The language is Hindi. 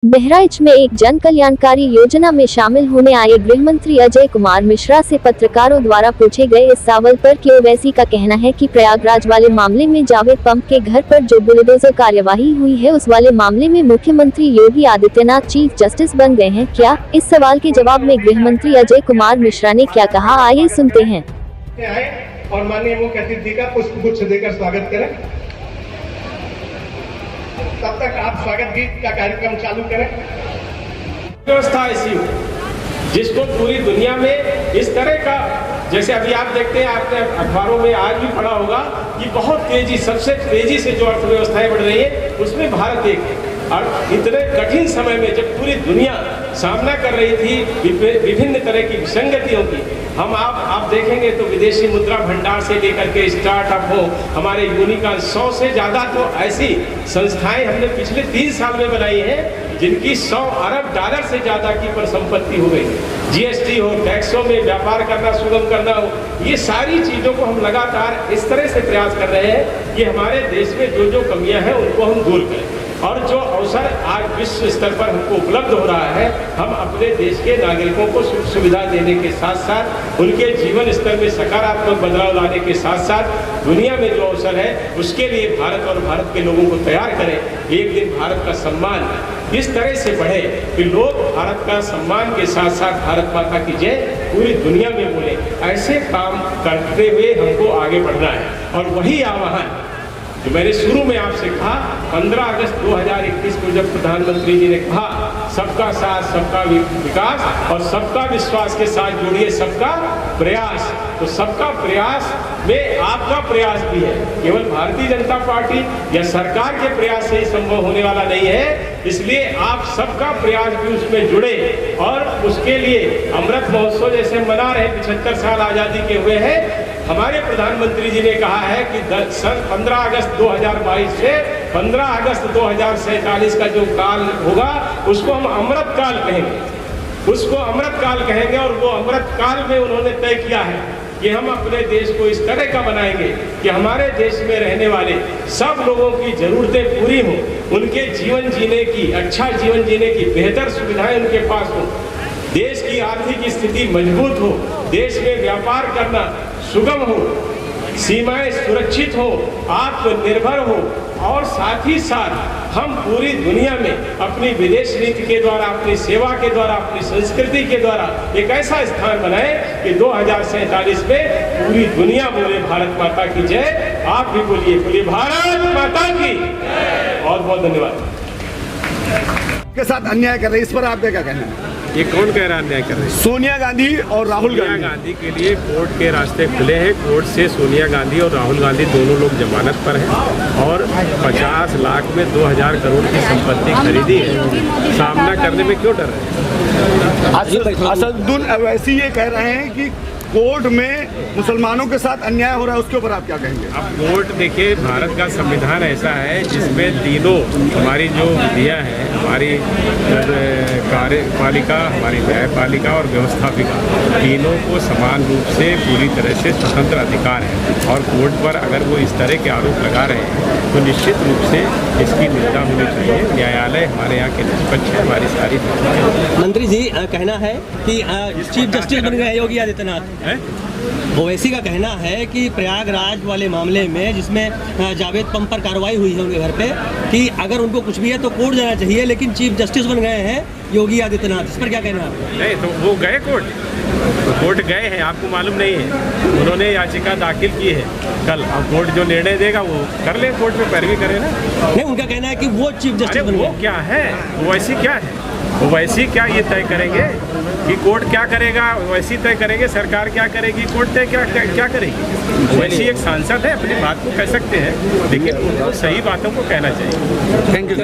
बहराइच में एक जन कल्याणकारी योजना में शामिल होने आए गृह मंत्री अजय कुमार मिश्रा से पत्रकारों द्वारा पूछे गए इस सवाल पर कि ओवैसी का कहना है कि प्रयागराज वाले मामले में जावेद पंप के घर पर जो बुलडोजर कार्यवाही हुई है उस वाले मामले में मुख्यमंत्री योगी आदित्यनाथ चीफ जस्टिस बन गए हैं क्या। इस सवाल के जवाब में गृह मंत्री अजय कुमार मिश्रा ने क्या कहा, आइए सुनते हैं। और माननीय मुख्य अतिथि का पुष्पगुच्छ देकर स्वागत करें। तब तक आप स्वागत गीत का कार्यक्रम चालू करें। व्यवस्था ऐसी हो जिसको पूरी दुनिया में इस तरह का, जैसे अभी आप देखते हैं, आपने अखबारों में आज भी पढ़ा होगा कि बहुत तेजी, सबसे तेजी से जो अर्थव्यवस्थाएं बढ़ रही है उसमें भारत एक है। और इतने कठिन समय में जब पूरी दुनिया सामना कर रही थी विभिन्न तरह की विसंगतियों की, आप देखेंगे तो विदेशी मुद्रा भंडार से लेकर के स्टार्टअप हो, हमारे यूनिकॉर्न 100 से ज़्यादा तो ऐसी संस्थाएं हमने पिछले 3 साल में बनाई हैं जिनकी 100 अरब डॉलर से ज़्यादा की परिसंपत्ति हो गई। जीएसटी हो, टैक्सों में व्यापार करना सुगम करना हो, ये सारी चीज़ों को हम लगातार इस तरह से प्रयास कर रहे हैं कि हमारे देश में जो जो कमियां हैं उनको हम दूर करें। और जो अवसर आज विश्व स्तर पर हमको उपलब्ध हो रहा है, हम अपने देश के नागरिकों को सुख सुविधा देने के साथ साथ उनके जीवन स्तर में सकारात्मक बदलाव लाने के साथ साथ दुनिया में जो अवसर है उसके लिए भारत और भारत के लोगों को तैयार करें। एक दिन भारत का सम्मान इस तरह से बढ़े कि लोग भारत का सम्मान के साथ साथ भारत माता की जय पूरी दुनिया में बोले। ऐसे काम करते हुए हमको आगे बढ़ना है। और वही आह्वान जो मैंने शुरू में आपसे कहा, 15 अगस्त 2021 को जब प्रधानमंत्री जी ने कहा सबका साथ सबका विकास और सबका विश्वास के साथ जोड़िए सबका प्रयास, तो सबका प्रयास में आपका प्रयास भी है। केवल भारतीय जनता पार्टी या सरकार के प्रयास से ही संभव होने वाला नहीं है, इसलिए आप सबका प्रयास भी उसमें जुड़े। और उसके लिए अमृत महोत्सव जैसे मना रहे 75 साल आज़ादी के हुए हैं, हमारे प्रधानमंत्री जी ने कहा है कि 15 अगस्त 2022 से 15 अगस्त 2047 का जो काल होगा उसको हम अमृत काल कहेंगे, उसको अमृत काल कहेंगे। और वो अमृत काल में उन्होंने तय किया है कि हम अपने देश को इस तरह का बनाएंगे कि हमारे देश में रहने वाले सब लोगों की जरूरतें पूरी हों, उनके जीवन जीने की, अच्छा जीवन जीने की बेहतर सुविधाएं उनके पास हों, देश की आर्थिक स्थिति मजबूत हो, देश में व्यापार करना सुगम हो, सीमाएं सुरक्षित हो, आत्मनिर्भर हो। और साथ ही साथ हम पूरी दुनिया में अपनी विदेश नीति के द्वारा, अपनी सेवा के द्वारा, अपनी संस्कृति के द्वारा एक ऐसा स्थान बनाए कि 2047 में पूरी दुनिया बोले भारत माता की जय। आप भी बोलिए भारत माता की। बहुत बहुत धन्यवाद। के साथ अन्याय कर रहे हैं, इस पर आपका क्या कहना है? ये कौन कह रहा है अन्याय कर रहे हैं? सोनिया गांधी और राहुल गांधी के लिए कोर्ट के रास्ते खुले हैं। कोर्ट से सोनिया गांधी और राहुल गांधी दोनों लोग जमानत पर हैं और 50 लाख में 2000 करोड़ की संपत्ति खरीदी है। सामना करने में क्यों डर रहे हैं? असदुद्दीन ओवैसी ये कह रहे हैं कि कोर्ट में मुसलमानों के साथ अन्याय हो रहा है, उसके ऊपर आप क्या कहेंगे? अब कोर्ट देखिए, भारत का संविधान ऐसा है जिसमें तीनों हमारी जो विधियाँ हैं, हमारी कार्यपालिका, हमारी न्यायपालिका और व्यवस्थापिका, तीनों को समान रूप से पूरी तरह से स्वतंत्र अधिकार है। और कोर्ट पर अगर वो इस तरह के आरोप लगा रहे हैं तो निश्चित रूप से इसकी निंदा होनी चाहिए। न्यायालय हमारे यहाँ के निष्पक्ष है, हमारी सारी। मंत्री जी कहना है कि चीफ जस्टिस बन गए योगी आदित्यनाथ। ओवैसी का कहना है कि प्रयागराज वाले मामले में जिसमें जावेद पंप पर कार्रवाई हुई है उनके घर पे, कि अगर उनको कुछ भी है तो कोर्ट जाना चाहिए, लेकिन चीफ जस्टिस बन गए हैं योगी आदित्यनाथ, इस पर क्या कहना है? नहीं, तो वो गए कोर्ट गए हैं, आपको मालूम नहीं है? उन्होंने याचिका दाखिल की है कल। अब कोर्ट जो निर्णय देगा वो कर ले, कोर्ट में पैरवी करे ना। नहीं, उनका कहना है कि वो चीफ जस्टिस बन गए। वो क्या है, ओवैसी क्या है, ओवैसी क्या ये तय करेंगे कि कोर्ट क्या करेगा? ओवैसी तय करेंगे, सरकार क्या करेगी, कोर्ट तय क्या करेगी? ओवैसी एक सांसद है, अपनी बात को कह सकते हैं, लेकिन उनको सही बातों को कहना चाहिए। Thank you.